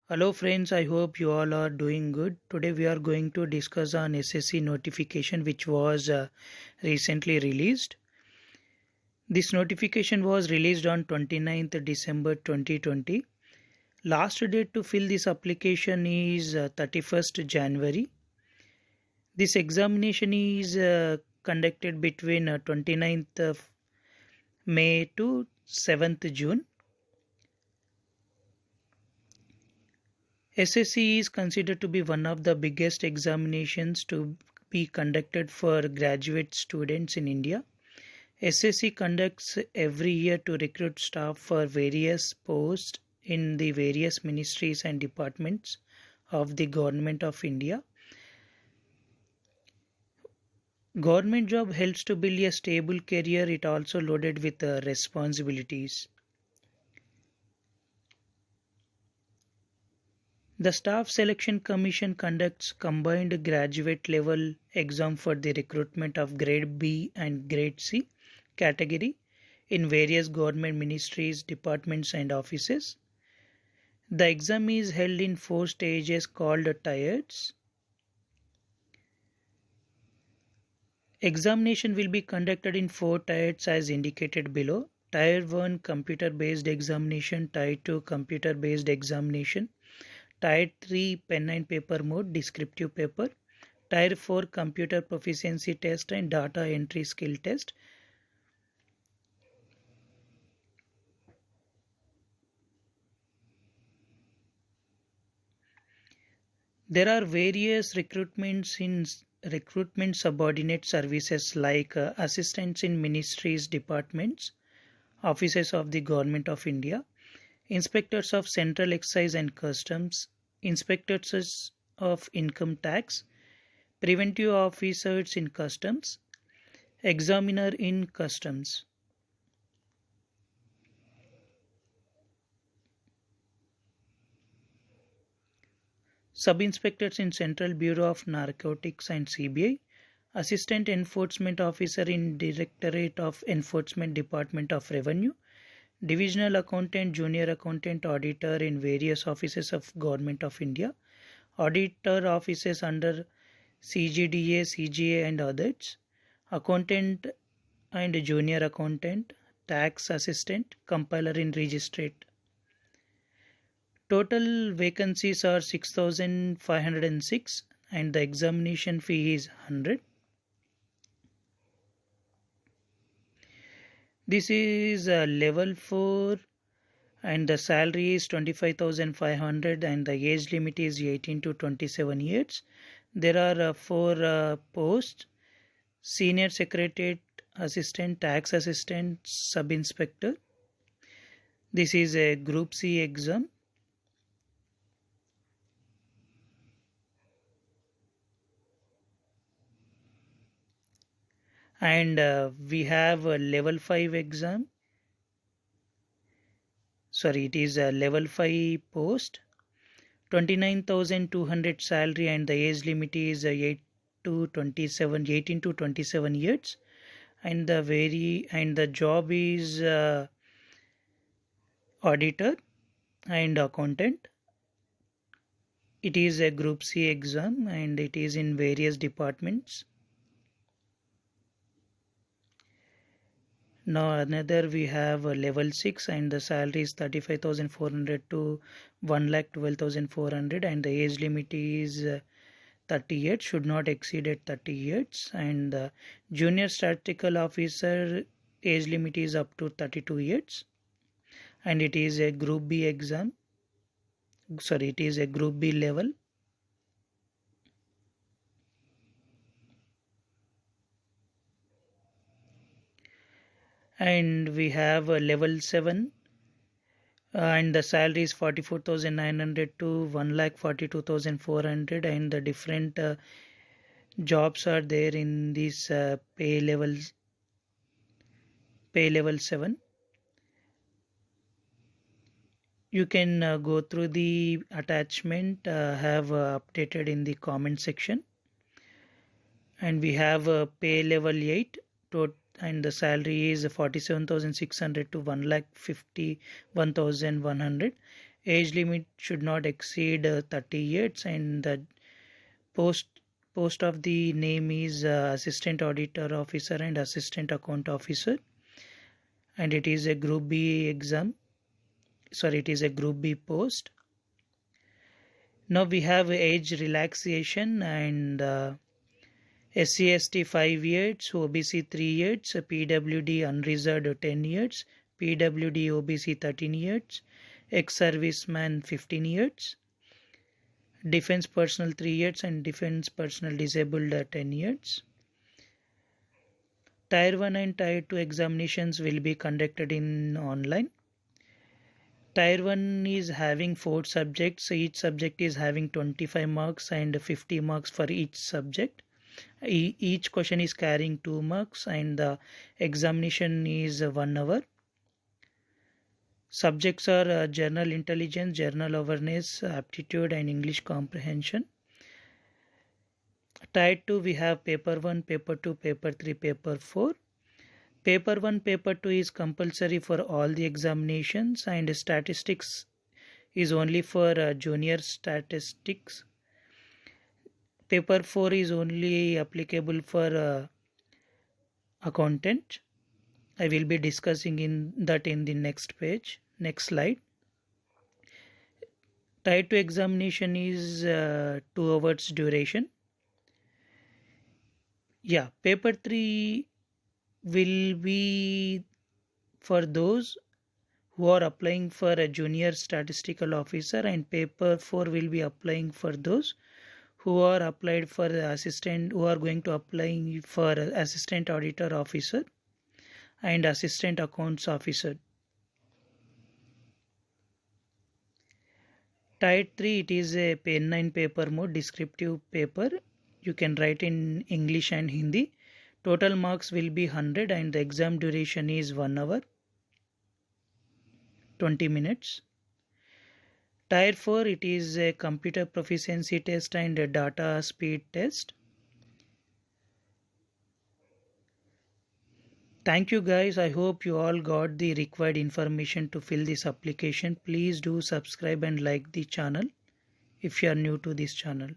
Hello friends, I hope you all are doing good. Today we are going to discuss on SSC notification which was recently released. This notification was released on 29th December 2020. Last date to fill this application is 31st January. This examination is conducted between 29th of May to 7th June. SSC is considered to be one of the biggest examinations to be conducted for graduate students in India. SSC conducts every year to recruit staff for various posts in the various ministries and departments of the Government of India. Government job helps to build a stable career. It also loaded with responsibilities. The Staff Selection Commission conducts combined graduate level exam for the recruitment of grade B and grade C category in various government ministries, departments and offices. The exam is held in 4 stages called tiers. Examination will be conducted in 4 tiers as indicated below. Tier 1 computer based examination, Tier 2 computer based examination, Tier 3 pen and paper mode descriptive paper, Tier 4 computer proficiency test and data entry skill test. There are various recruitment subordinate services like assistants in ministries, departments, offices of the Government of India, inspectors of Central Excise and Customs, inspectors of Income Tax, preventive officers in Customs, examiner in Customs. Sub-inspectors in Central Bureau of Narcotics and CBI, Assistant Enforcement Officer in Directorate of Enforcement Department of Revenue, Divisional Accountant, Junior Accountant, Auditor in various offices of Government of India, Auditor offices under CGDA, CGA and others, Accountant and Junior Accountant, Tax Assistant, Compiler in Registrate. Total vacancies are 6,506 and the examination fee is 100. This is level 4 and the salary is 25,500 and the age limit is 18 to 27 years. There are 4 posts: Senior Secretariat Assistant, Tax Assistant, Sub-Inspector. This is a Group C exam. And we have a level 5 exam. Sorry, it is a level 5 post. 29,200 salary and the age limit is 18 to 27 years. And the job is auditor and accountant. It is a Group C exam and it is in various departments. Now another we have a level 6 and the salary is 35,400 to 1,12,400 and the age limit is 30 years, should not exceed at 30 years, and the junior statistical officer age limit is up to 32 years and it is a Group B exam. Sorry, it is a Group B level. And we have a level 7 and the salary is 44,900 to 1,42,400 and the different jobs are there in this pay level 7. You can go through the attachment, have updated in the comment section. And we have pay level 8 and the salary is 47,600 to 1,51,100. Age limit should not exceed 30 years, and the post of the name is assistant auditor officer and assistant account officer, and it is a group B exam. Sorry, it is a group B post. Now we have age relaxation, and SC/ST 5 years, OBC 3 years, PWD unreserved 10 years, PWD OBC 13 years, ex-serviceman 15 years, defense personnel 3 years, and defense personnel disabled 10 years. Tier 1 and Tier 2 examinations will be conducted in online. Tier 1 is having 4 subjects. Each subject is having 25 marks and 50 marks for each subject. Each question is carrying 2 marks, and the examination is 1 hour. Subjects are general intelligence, general awareness, aptitude, and English comprehension. Tier 2 we have paper 1, paper 2, paper 3, paper 4. Paper 1, paper 2 is compulsory for all the examinations, and statistics is only for junior statistics. Paper 4 is only applicable for accountant. I will be discussing in the next page, next slide. Tier 2 examination is 2 hours duration. Yeah, paper 3 will be for those who are applying for a junior statistical officer, and paper 4 will be applying for those who are applied for the assistant, who are going to apply for assistant auditor officer and assistant accounts officer. Tier 3, it is a pen and paper mode descriptive paper. You can write in English and Hindi. Total marks will be 100, and the exam duration is 1 hour 20 minutes. Tier 4, it is a computer proficiency test and a data speed test. Thank you guys. I hope you all got the required information to fill this application. Please do subscribe and like the channel if you are new to this channel.